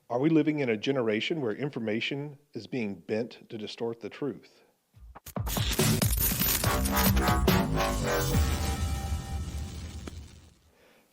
Are we living in a generation where information is being bent to distort the truth?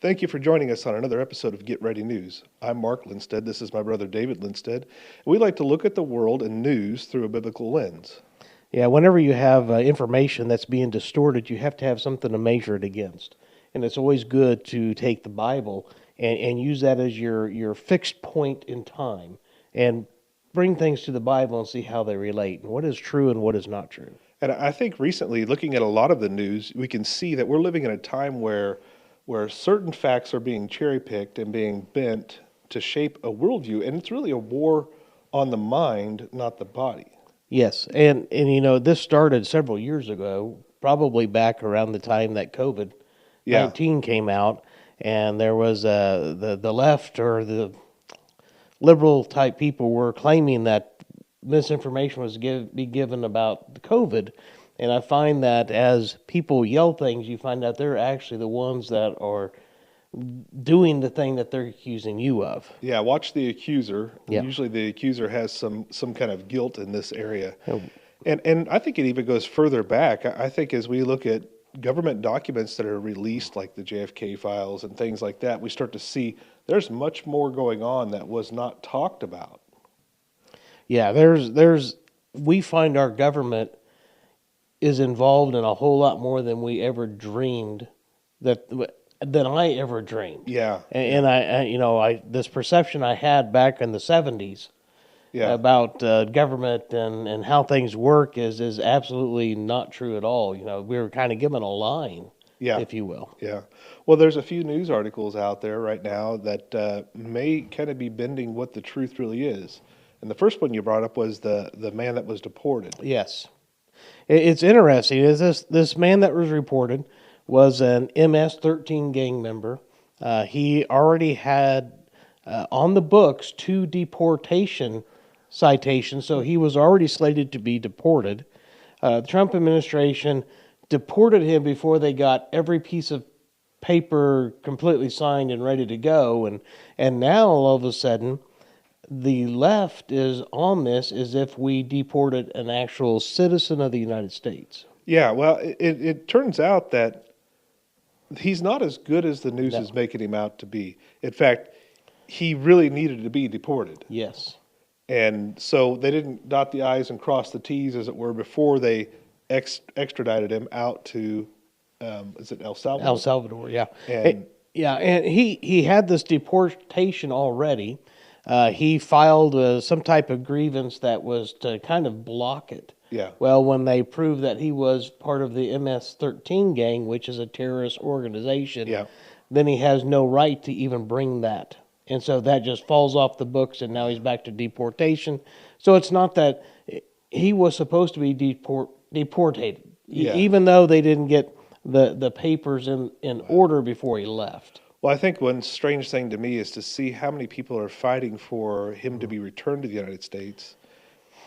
Thank you for joining us on another episode of Get Ready News. I'm Mark Lindsted. This is my brother David Lindsted. And we like to look at the world and news through a biblical lens. Yeah, whenever you have information that's being distorted, you have to have something to measure it against. And it's always good to take the Bible and use that as your fixed point in time and bring things to the Bible and see how they relate and what is true and what is not true. And I think recently, looking at a lot of the news, we can see that we're living in a time where certain facts are being cherry-picked and being bent to shape a worldview. And it's really a war on the mind, not the body. Yes, and you know, this started several years ago, probably back around the time that COVID-19 came out, and there was the left or the liberal type people were claiming that misinformation was be given about the COVID. And I find that as people yell things, you find out they're actually the ones that are doing the thing that they're accusing you of. Yeah, watch the accuser. Yeah. Usually the accuser has some kind of guilt in this area. Oh. And I think it even goes further back. I think as we look at government documents that are released, like the JFK files and things like that, we start to see there's much more going on that was not talked about. Yeah, we find our government is involved in a whole lot more than we ever dreamed than I ever dreamed. Yeah. And I this perception I had back in the 70s about government and how things work is absolutely not true at all. You know, we were kind of given a line, if you will. Yeah. Well, there's a few news articles out there right now that may kind of be bending what the truth really is. And the first one you brought up was the man that was deported. Yes. It's interesting. Is this man that was reported was an MS-13 gang member. He already had on the books 2 deportation citations, so he was already slated to be deported. The Trump administration deported him before they got every piece of paper completely signed and ready to go, and now all of a sudden the left is on this as if we deported an actual citizen of the United States. Yeah, well, it turns out that he's not as good as the news is making him out to be. In fact, he really needed to be deported. Yes. And so they didn't dot the I's and cross the T's, as it were, before they extradited him out to, is it El Salvador? El Salvador, yeah. And he had this deportation already. He filed some type of grievance that was to kind of block it. Yeah. Well, when they proved that he was part of the MS-13 gang, which is a terrorist organization, then he has no right to even bring that. And so that just falls off the books, and now he's back to deportation. So it's not that he was supposed to be deported, even though they didn't get the papers in order before he left. Well, I think one strange thing to me is to see how many people are fighting for him to be returned to the United States.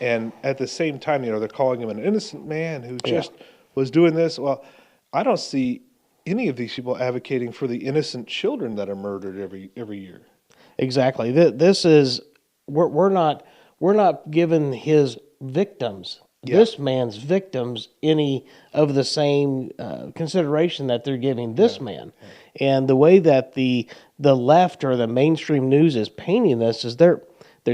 And at the same time, you know, they're calling him an innocent man who just was doing this. Well, I don't see any of these people advocating for the innocent children that are murdered every year. Exactly. This is we're not giving his victims, this man's victims, any of the same consideration that they're giving this man. And the way that the left or the mainstream news is painting this is they're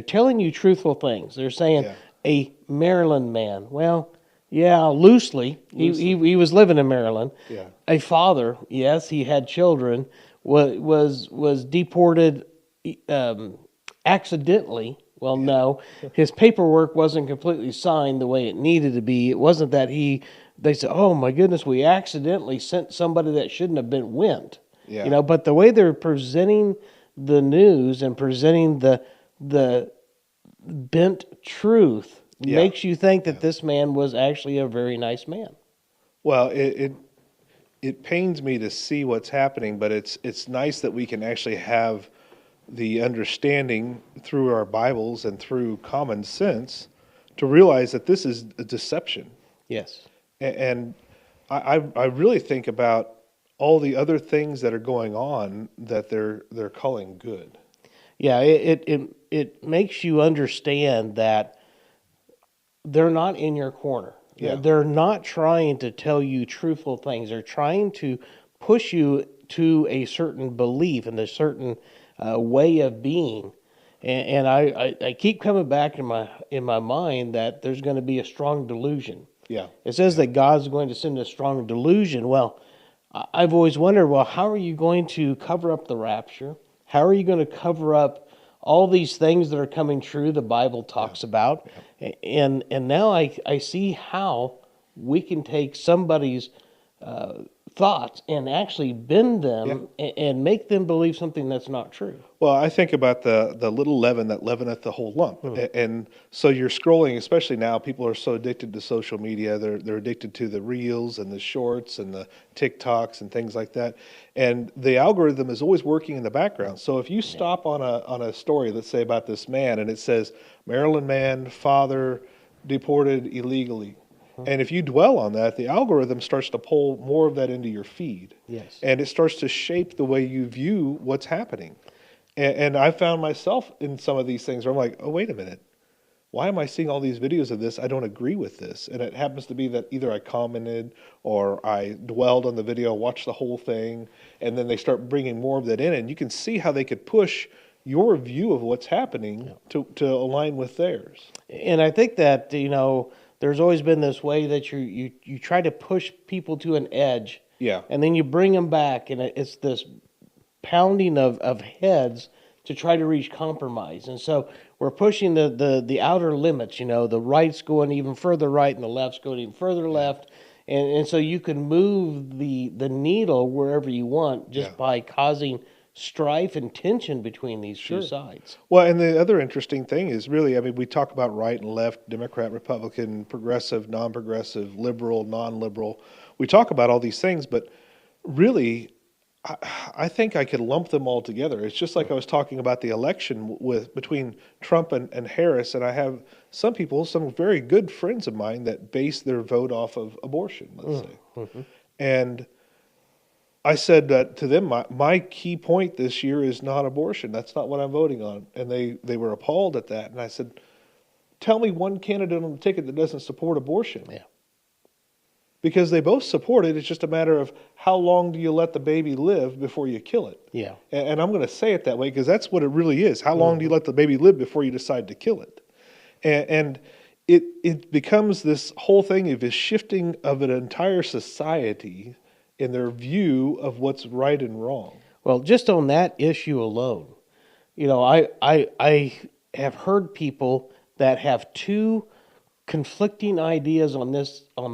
telling you truthful things. They're saying a Maryland man. Well, loosely. He was living in Maryland. Yeah. A father, yes, he had children. Was deported accidentally. Well, no, his paperwork wasn't completely signed the way it needed to be. It wasn't that they said, "Oh my goodness, we accidentally sent somebody that shouldn't have been went." Yeah. You know, but the way they're presenting the news and presenting the bent truth makes you think that this man was actually a very nice man. Well, it pains me to see what's happening, but it's nice that we can actually have the understanding through our Bibles and through common sense to realize that this is a deception. Yes. And I really think about all the other things that are going on that they're calling good. Yeah, it it makes you understand that they're not in your corner. Yeah. They're not trying to tell you truthful things. They're trying to push you to a certain belief and a certain way of being. And I keep coming back in my mind that there's going to be a strong delusion. Yeah. It says that God's going to send a strong delusion. Well, I've always wondered, well, how are you going to cover up the rapture? How are you going to cover up all these things that are coming true the Bible talks about? And now I see how we can take somebody's thoughts and actually bend them and make them believe something that's not true. Well, I think about the little leaven that leaveneth the whole lump. And so you're scrolling, especially now, people are so addicted to social media. They're addicted to the reels and the shorts and the TikToks and things like that. And the algorithm is always working in the background. So if you stop on a story, let's say about this man, and it says, Maryland man, father, deported illegally. And if you dwell on that, the algorithm starts to pull more of that into your feed. Yes. And it starts to shape the way you view what's happening. And I found myself in some of these things where I'm like, oh, wait a minute. Why am I seeing all these videos of this? I don't agree with this. And it happens to be that either I commented or I dwelled on the video, watched the whole thing, and then they start bringing more of that in. And you can see how they could push your view of what's happening to align with theirs. And I think that, there's always been this way that you try to push people to an edge. Yeah. And then you bring them back, and it's this pounding of heads to try to reach compromise. And so we're pushing the outer limits, the right's going even further right and the left's going even further left. And so you can move the needle wherever you want just by causing strife and tension between these two sides. Well, and the other interesting thing is really, we talk about right and left, Democrat, Republican, progressive, non-progressive, liberal, non-liberal. We talk about all these things, but really, I think I could lump them all together. It's just like I was talking about the election between Trump and Harris, and I have some very good friends of mine that base their vote off of abortion, let's say. And I said that to them, my key point this year is not abortion. That's not what I'm voting on. And they were appalled at that. And I said, tell me one candidate on the ticket that doesn't support abortion. Yeah. Because they both support it. It's just a matter of how long do you let the baby live before you kill it. Yeah. And I'm going to say it that way because that's what it really is. How long do you let the baby live before you decide to kill it? And it becomes this whole thing of this shifting of an entire society in their view of what's right and wrong. Well, just on that issue alone, I have heard people that have two conflicting ideas on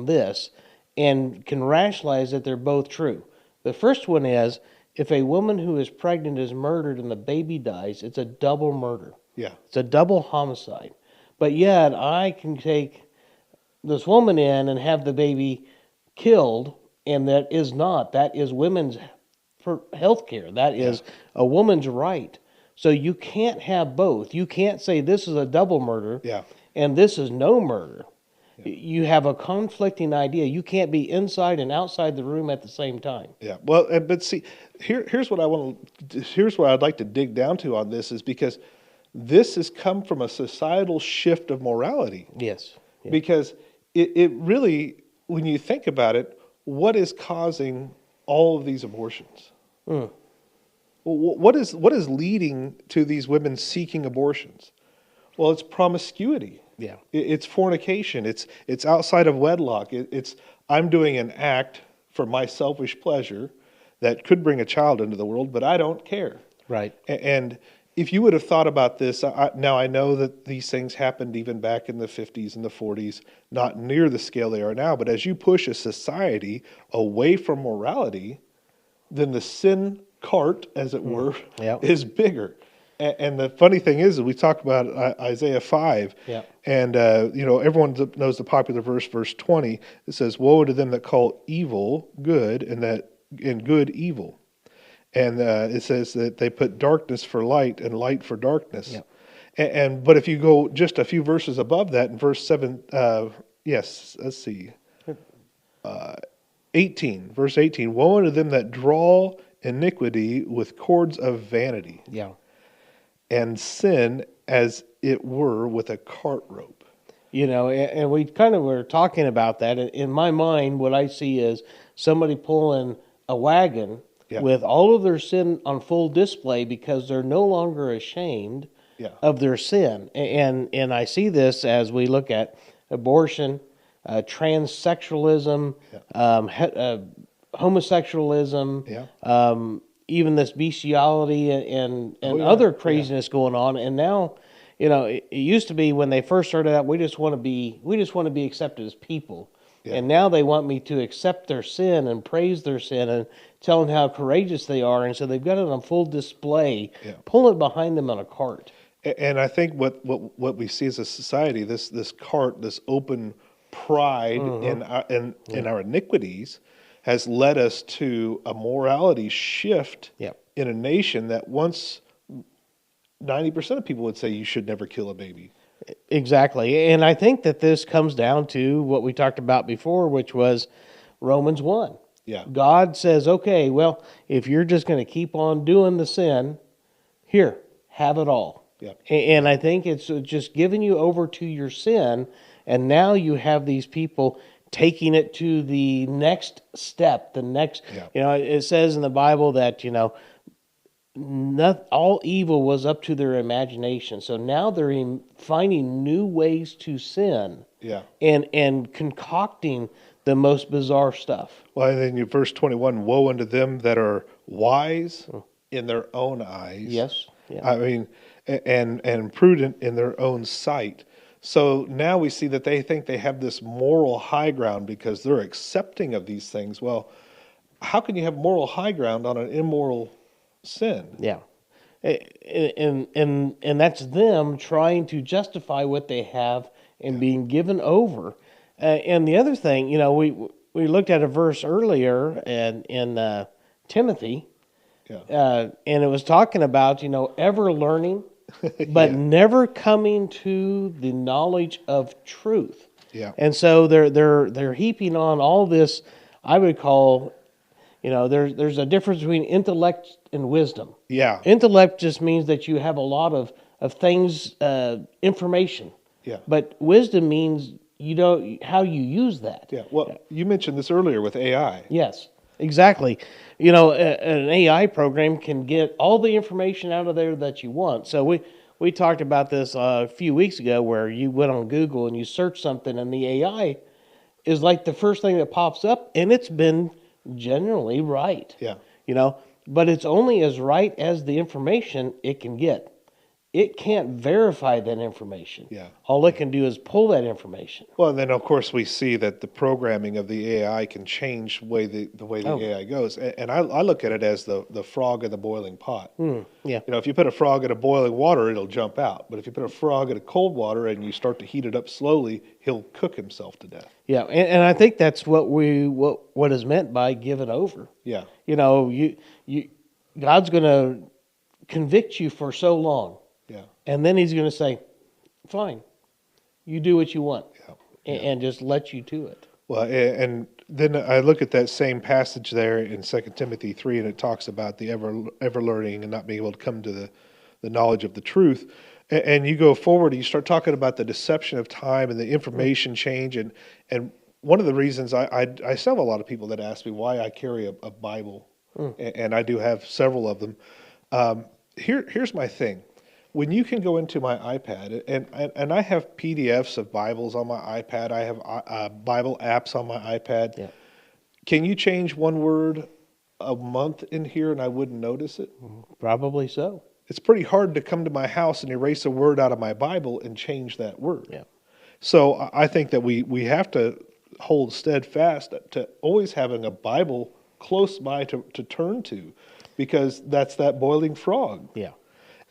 this and can rationalize that they're both true. The first one is, if a woman who is pregnant is murdered and the baby dies, it's a double murder. Yeah. It's a double homicide. But yet I can take this woman in and have the baby killed, and that is women's health care. That is a woman's right. So you can't have both. You can't say this is a double murder and this is no murder. You have a conflicting idea. You can't be inside and outside the room at the same time. Yeah. Well, but see, here's what I'd like to dig down to on this is because this has come from a societal shift of morality. Yes. Yeah. Because it really, when you think about it, what is causing all of these abortions? Well, what is leading to these women seeking abortions? Well, it's promiscuity. Yeah. It's fornication. It's outside of wedlock. It's I'm doing an act for my selfish pleasure that could bring a child into the world, but I don't care. Right. And if you would have thought about this, now I know that these things happened even back in the 50s and the 40s, not near the scale they are now, but as you push a society away from morality, then the sin cart, as it were, is bigger. And the funny thing is we talk about Isaiah 5, and everyone knows the popular verse 20. It says, "Woe to them that call evil good, and good evil." And it says that they put darkness for light and light for darkness. But if you go just a few verses above that, in verse 7, let's see, 18, verse 18, "Woe unto them that draw iniquity with cords of vanity." Yeah. And sin as it were with a cart rope. You know, and we kind of were talking about that. In my mind, what I see is somebody pulling a wagon Yeah. with all of their sin on full display because they're no longer ashamed Yeah. of their sin. And I see this as we look at abortion, transsexualism, homosexualism, even this bestiality and other craziness going on. And now, you know, it used to be when they first started out, we just want to be accepted as people. Yeah. And now they want me to accept their sin and praise their sin and tell them how courageous they are. And so they've got it on full display, pulling it behind them on a cart. And I think what we see as a society, this cart, this open pride in our iniquities, has led us to a morality shift in a nation that once 90% of people would say you should never kill a baby. Exactly. And I think that this comes down to what we talked about before, which was Romans 1. Yeah. God says, okay, well, if you're just going to keep on doing the sin, here, have it all. Yeah. And I think it's just giving you over to your sin, and now you have these people taking it to the next step, the next, you know, it says in the Bible that, you know, all evil was up to their imagination. So now they're finding new ways to sin and concocting the most bizarre stuff. Well, and then in verse 21, woe unto them that are wise in their own eyes. Yes. Yeah. I mean, and prudent in their own sight. So now we see that they think they have this moral high ground because they're accepting of these things. Well, how can you have moral high ground on an immoral sin? Yeah. And that's them trying to justify what they have and being given over. And the other thing, you know, we looked at a verse earlier in Timothy, and it was talking about, you know, ever learning, but never coming to the knowledge of truth. Yeah. And so they're heaping on all this, I would call, you know, there's a difference between intellect and wisdom. Yeah. Intellect just means that you have a lot of things, information. Yeah. But wisdom means you know how you use that. Yeah. Well, you mentioned this earlier with AI. Yes, exactly. You know, an AI program can get all the information out of there that you want. So we talked about this a few weeks ago where you went on Google and you search something and the AI is like the first thing that pops up, and it's been generally right. Yeah. You know, but it's only as right as the information it can get. It can't verify that information. Yeah. All it can do is pull that information. Well, and then of course we see that the programming of the AI can change the way the AI goes, and I look at it as the frog in the boiling pot. Yeah. You know, if you put a frog in a boiling water, it'll jump out. But if you put a frog in a cold water and you start to heat it up slowly, he'll cook himself to death. Yeah, and I think that's what is meant by giving over. Yeah. You know, you God's going to convict you for so long. Yeah. And then he's going to say, fine, you do what you want, Yeah. and just let you to it. Well, and then I look at that same passage there in 2 Timothy 3, and it talks about the ever learning and not being able to come to the knowledge of the truth. And you go forward and you start talking about the deception of time and the information change. And one of the reasons I still have a lot of people that ask me why I carry a Bible, and I do have several of them. Here's my thing. When you can go into my iPad, and I have PDFs of Bibles on my iPad, I have Bible apps on my iPad. Yeah. Can you change one word a month in here and I wouldn't notice it? Probably so. It's pretty hard to come to my house and erase a word out of my Bible and change that word. Yeah. So I think that we have to hold steadfast to always having a Bible close by to turn to, because that's that boiling frog. Yeah.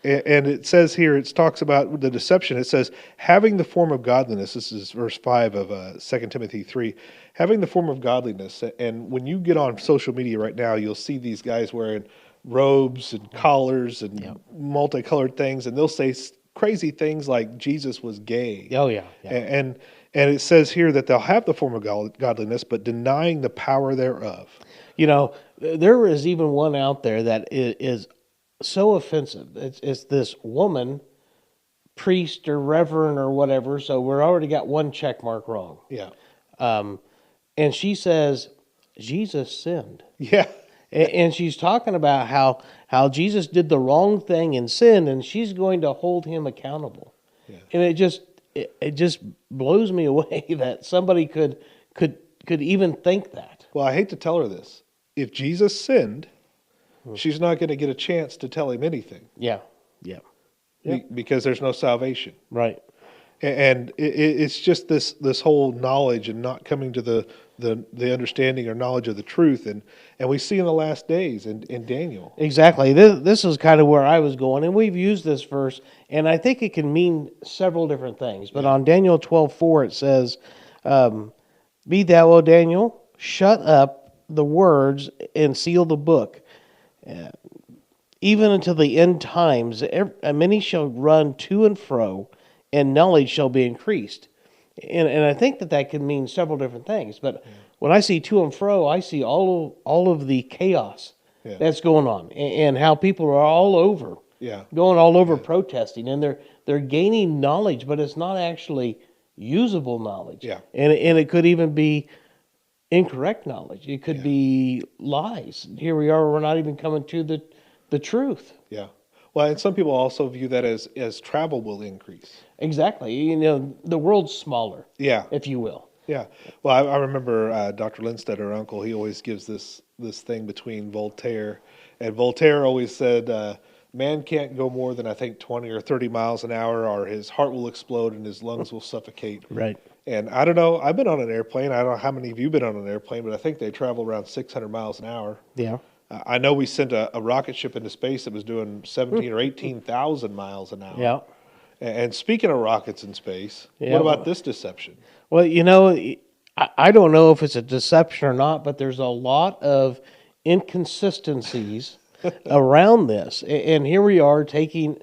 And it says here, it talks about the deception. It says, having the form of godliness. This is verse 5 of 2 Timothy 3. Having the form of godliness. And when you get on social media right now, you'll see these guys wearing robes and collars and multicolored things. And they'll say crazy things like Jesus was gay. Oh, yeah. And it says here that they'll have the form of godliness, but denying the power thereof. You know, there is even one out there that is so offensive. It's this woman priest or reverend or whatever, so we're already got one check mark wrong. Yeah. And she says, Jesus sinned. Yeah. And she's talking about how Jesus did the wrong thing and sinned, and she's going to hold him accountable. Yeah. And it just blows me away that somebody could even think that. Well, I hate to tell her this. If Jesus sinned, she's not going to get a chance to tell him anything. Yeah. Yeah. Yep. Because there's no salvation. Right. And it's just this whole knowledge and not coming to the understanding or knowledge of the truth. And we see in the last days in Daniel. Exactly. This is kind of where I was going, and we've used this verse, and I think it can mean several different things. But on Daniel 12:4, it says, "Be thou, O Daniel, shut up the words and seal the book, even until the end times. Many shall run to and fro, and knowledge shall be increased." And I think that can mean several different things. But when I see to and fro, I see all of the chaos that's going on, and how people are all over, going all over protesting, and they're gaining knowledge, but it's not actually usable knowledge. Yeah. And it could even be incorrect knowledge. It could be lies. Here we are, we're not even coming to the truth. Yeah. Well, and some people also view that as travel will increase. Exactly. You know, the world's smaller, if you will. Yeah. Well, I remember Dr. Lindsted, our uncle, he always gives this thing between Voltaire. And Voltaire always said, man can't go more than, I think, 20 or 30 miles an hour, or his heart will explode and his lungs will suffocate. Right. And I don't know, I've been on an airplane. I don't know how many of you have been on an airplane, but I think they travel around 600 miles an hour. Yeah. I know we sent a rocket ship into space that was doing 17 or 18,000 miles an hour. Yeah. And speaking of rockets in space, Yeah. what about this deception? Well, you know, I don't know if it's a deception or not, but there's a lot of inconsistencies around this. And here we are taking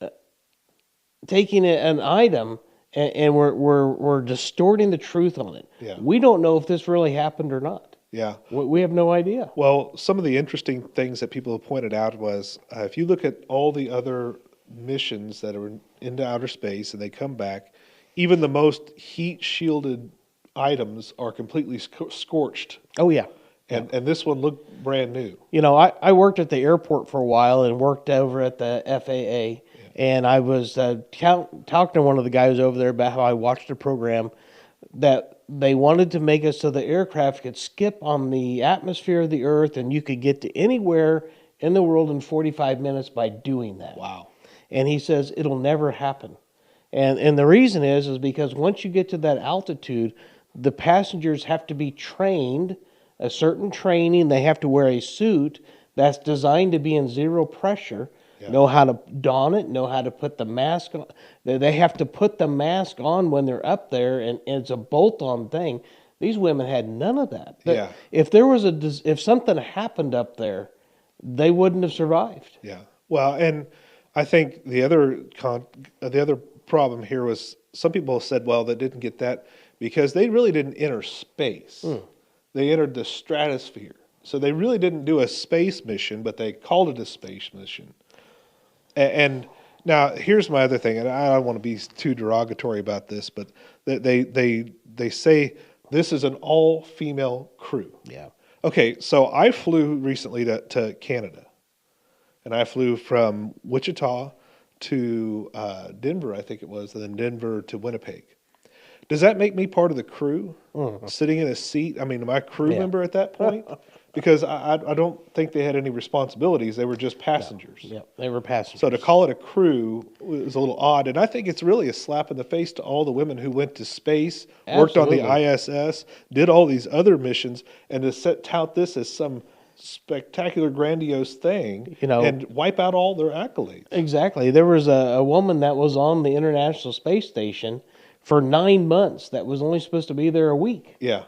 an item and we're distorting the truth on it. Yeah. We don't know if this really happened or not. Yeah. We have no idea. Well, some of the interesting things that people have pointed out was if you look at all the other missions that are into outer space and they come back, even the most heat-shielded items are completely scorched. Oh, yeah. And this one looked brand new. You know, I worked at the airport for a while and worked over at the FAA. And I was talking to one of the guys over there about how I watched a program that they wanted to make it so the aircraft could skip on the atmosphere of the Earth and you could get to anywhere in the world in 45 minutes by doing that. Wow. And he says it'll never happen. And the reason is because once you get to that altitude, the passengers have to be trained, a certain training. They have to wear a suit that's designed to be in zero pressure, know how to don it, know how to put the mask on. They have to put the mask on when they're up there, and it's a bolt-on thing. These women had none of that. Yeah. If something happened up there, they wouldn't have survived. Yeah. Well, and I think the other problem here was some people said, well, they didn't get that because they really didn't enter space. They entered the stratosphere. So they really didn't do a space mission, but they called it a space mission. And now here's my other thing, and I don't want to be too derogatory about this, but they say this is an all-female crew. Yeah. Okay, so I flew recently to Canada, and I flew from Wichita to Denver, I think it was, and then Denver to Winnipeg. Does that make me part of the crew, sitting in a seat? I mean, am I a crew member at that point? Because I don't think they had any responsibilities. They were just passengers. Yeah, they were passengers. So to call it a crew was a little odd. And I think it's really a slap in the face to all the women who went to space, worked on the ISS, did all these other missions, and to tout this as some spectacular, grandiose thing, and wipe out all their accolades. Exactly. There was a woman that was on the International Space Station for 9 months that was only supposed to be there a week. Yeah.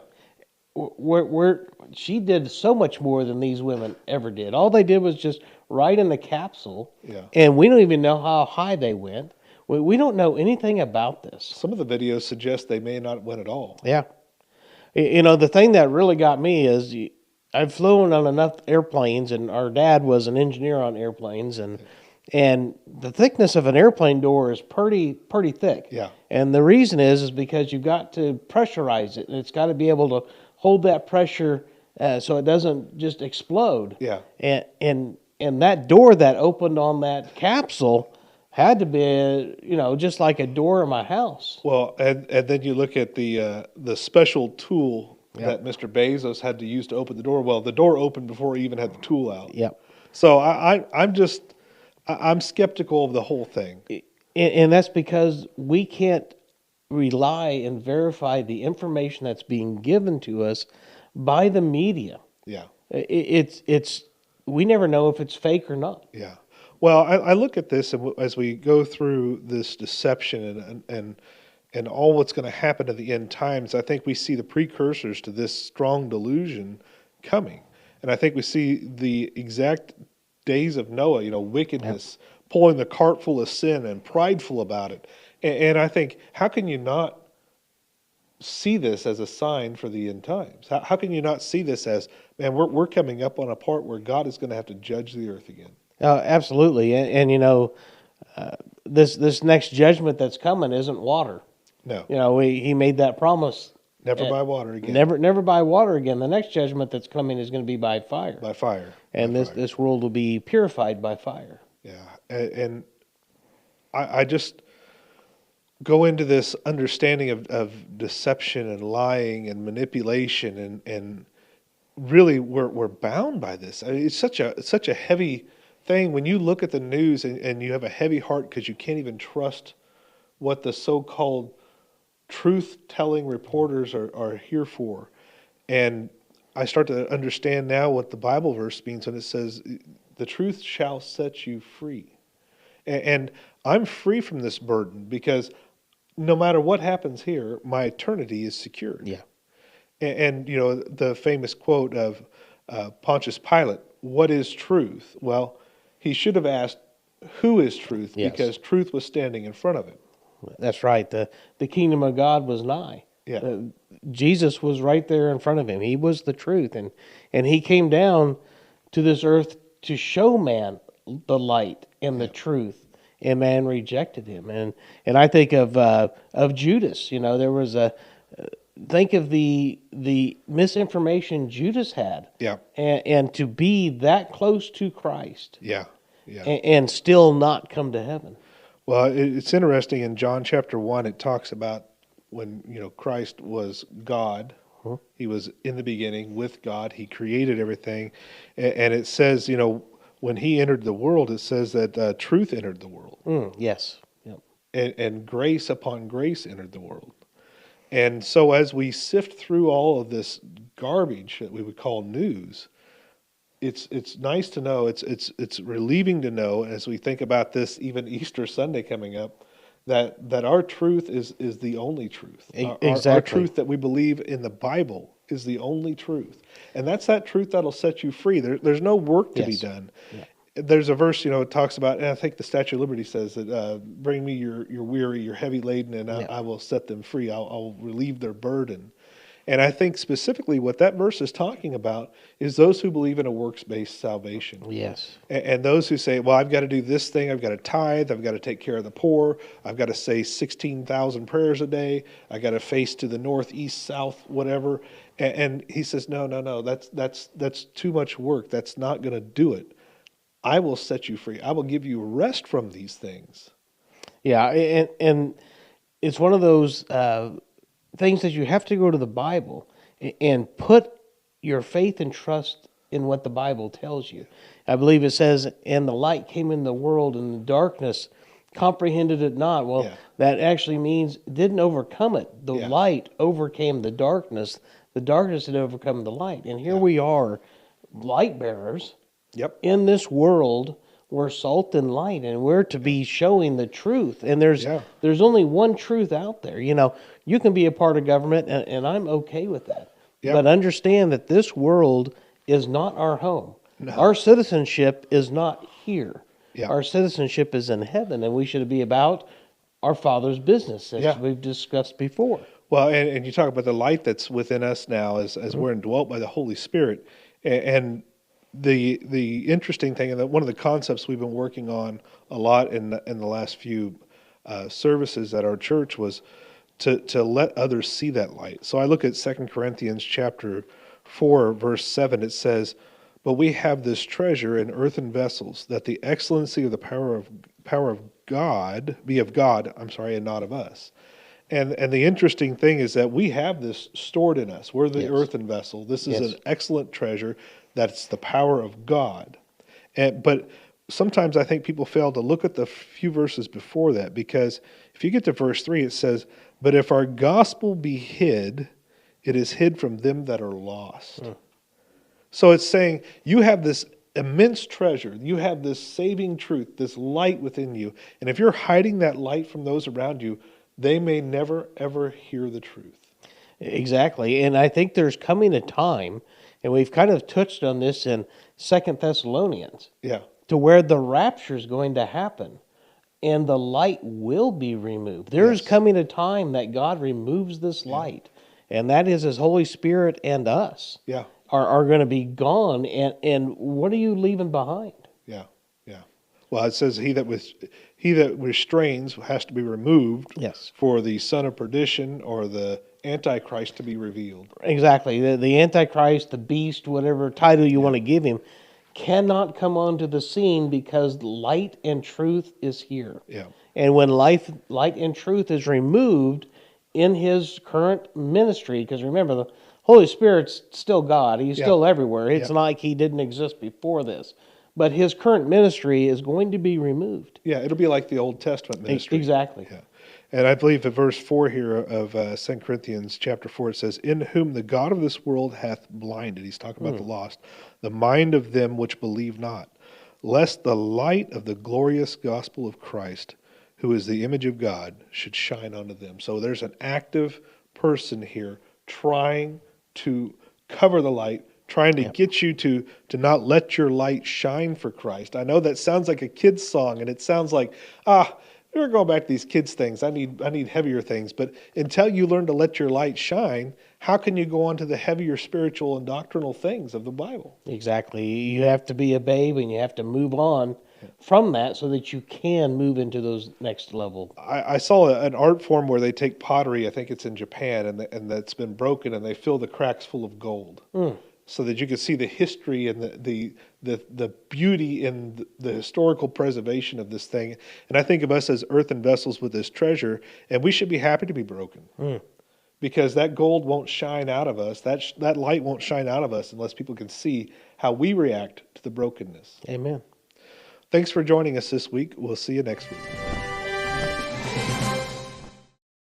Where she did so much more than these women ever did. All they did was just ride in the capsule, and we don't even know how high they went. We don't know anything about this. Some of the videos suggest they may not win at all. Yeah. You know, the thing that really got me is I've flown on enough airplanes, and our dad was an engineer on airplanes, and And the thickness of an airplane door is pretty thick. Yeah. And the reason is because you've got to pressurize it, and it's got to be able to hold that pressure so it doesn't just explode. Yeah. And that door that opened on that capsule had to be, just like a door in my house. Well, and then you look at the special tool that Mr. Bezos had to use to open the door. Well, the door opened before he even had the tool out. Yep. So I'm skeptical of the whole thing. And that's because we can't rely and verify the information that's being given to us by the media. Yeah. It's we never know if it's fake or not. Yeah. Well, I look at this, and as we go through this deception and all what's going to happen at the end times, I think we see the precursors to this strong delusion coming. And I think we see the exact days of Noah, wickedness, pulling the cart full of sin and prideful about it. And I think, how can you not see this as a sign for the end times? How can you not see this as, man, we're coming up on a part where God is going to have to judge the earth again? Absolutely. And this next judgment that's coming isn't water. No. He made that promise. Never by water again. Never by water again. The next judgment that's coming is going to be by fire. By fire. And this world will be purified by fire. Yeah. And I just go into this understanding of deception and lying and manipulation, and really we're bound by this. I mean, it's such a heavy thing when you look at the news and you have a heavy heart because you can't even trust what the so-called truth-telling reporters are here for. And I start to understand now what the Bible verse means when it says, the truth shall set you free. And I'm free from this burden because no matter what happens here, my eternity is secured. Yeah. And the famous quote of Pontius Pilate, what is truth? Well, he should have asked, who is truth? Yes. Because truth was standing in front of him. That's right. The kingdom of God was nigh. Yeah. Jesus was right there in front of him. He was the truth. And he came down to this earth to show man the light and the truth. And man rejected him. And I think of Judas. There was think of the misinformation Judas had. Yeah. And to be that close to Christ. Yeah. Yeah. And still not come to heaven. Well, it's interesting in John chapter 1, it talks about when, Christ was God. He was in the beginning with God. He created everything. And it says, when he entered the world, it says that truth entered the world. Yes. Yep. And grace upon grace entered the world. And so as we sift through all of this garbage that we would call news, it's nice to know, it's relieving to know as we think about this, even Easter Sunday coming up, that our truth is the only truth. Exactly. Our truth that we believe in the Bible is the only truth. And that's that truth that'll set you free. There's no work to be done. Yeah. There's a verse, it talks about, and I think the Statue of Liberty says that, bring me your weary, your heavy laden, and I will set them free. I'll relieve their burden. And I think specifically what that verse is talking about is those who believe in a works-based salvation. Yes. And those who say, well, I've got to do this thing, I've got to tithe, I've got to take care of the poor, I've got to say 16,000 prayers a day, I've got to face to the north, east, south, whatever. And he says, no, that's too much work. That's not going to do it. I will set you free. I will give you rest from these things. Yeah, and it's one of those things that you have to go to the Bible and put your faith and trust in what the Bible tells you. I believe it says, and the light came in the world, and the darkness comprehended it not. Well, that actually means it didn't overcome it. The light overcame the darkness. The darkness had overcome the light. And here we are, light bearers in this world. We're salt and light, and we're to be showing the truth. And there's only one truth out there. You can be a part of government, and I'm okay with that. Yep. But understand that this world is not our home. No. Our citizenship is not here. Yep. Our citizenship is in heaven, and we should be about our Father's business, as we've discussed before. Well, and you talk about the light that's within us now as we're indwelt by the Holy Spirit. And the interesting thing, and one of the concepts we've been working on a lot in the last few services at our church was to let others see that light. So I look at 2 Corinthians chapter 4, verse 7. It says, "But we have this treasure in earthen vessels, that the excellency of the power of God be of God, and not of us." And the interesting thing is that we have this stored in us. We're the earthen vessel. This is an excellent treasure. That's the power of God. But sometimes I think people fail to look at the few verses before that, because if you get to verse 3, it says, "But if our gospel be hid, it is hid from them that are lost." So it's saying you have this immense treasure. You have this saving truth, this light within you. And if you're hiding that light from those around you, they may never, ever hear the truth. Exactly. And I think there's coming a time, and we've kind of touched on this in 2 Thessalonians, to where the rapture is going to happen and the light will be removed. There is coming a time that God removes this light, and that is His Holy Spirit and us are going to be gone. And what are you leaving behind? Well, it says he that restrains has to be removed for the son of perdition or the Antichrist to be revealed. Exactly. The Antichrist, the beast, whatever title you want to give him, cannot come onto the scene because light and truth is here. And when light and truth is removed in his current ministry, because remember, the Holy Spirit's still God. He's still everywhere. It's not like he didn't exist before this. But his current ministry is going to be removed. It'll be like the Old Testament ministry. Exactly. And I believe in verse 4 here of 2 Corinthians chapter 4, it says, "In whom the God of this world hath blinded," he's talking about the lost, "the mind of them which believe not, lest the light of the glorious gospel of Christ, who is the image of God, should shine unto them." So there's an active person here trying to cover the light, trying to get you to not let your light shine for Christ. I know that sounds like a kid's song, and it sounds like, we're going back to these kids' things. I need heavier things. But until you learn to let your light shine, how can you go on to the heavier spiritual and doctrinal things of the Bible? Exactly. You have to be a babe, and you have to move on from that so that you can move into those next level. I saw an art form where they take pottery, I think it's in Japan, and that's been broken, and they fill the cracks full of gold. So that you can see the history and the beauty in the historical preservation of this thing. And I think of us as earthen vessels with this treasure, and we should be happy to be broken. Because that gold won't shine out of us, that light won't shine out of us unless people can see how we react to the brokenness. Amen. Thanks for joining us this week. We'll see you next week.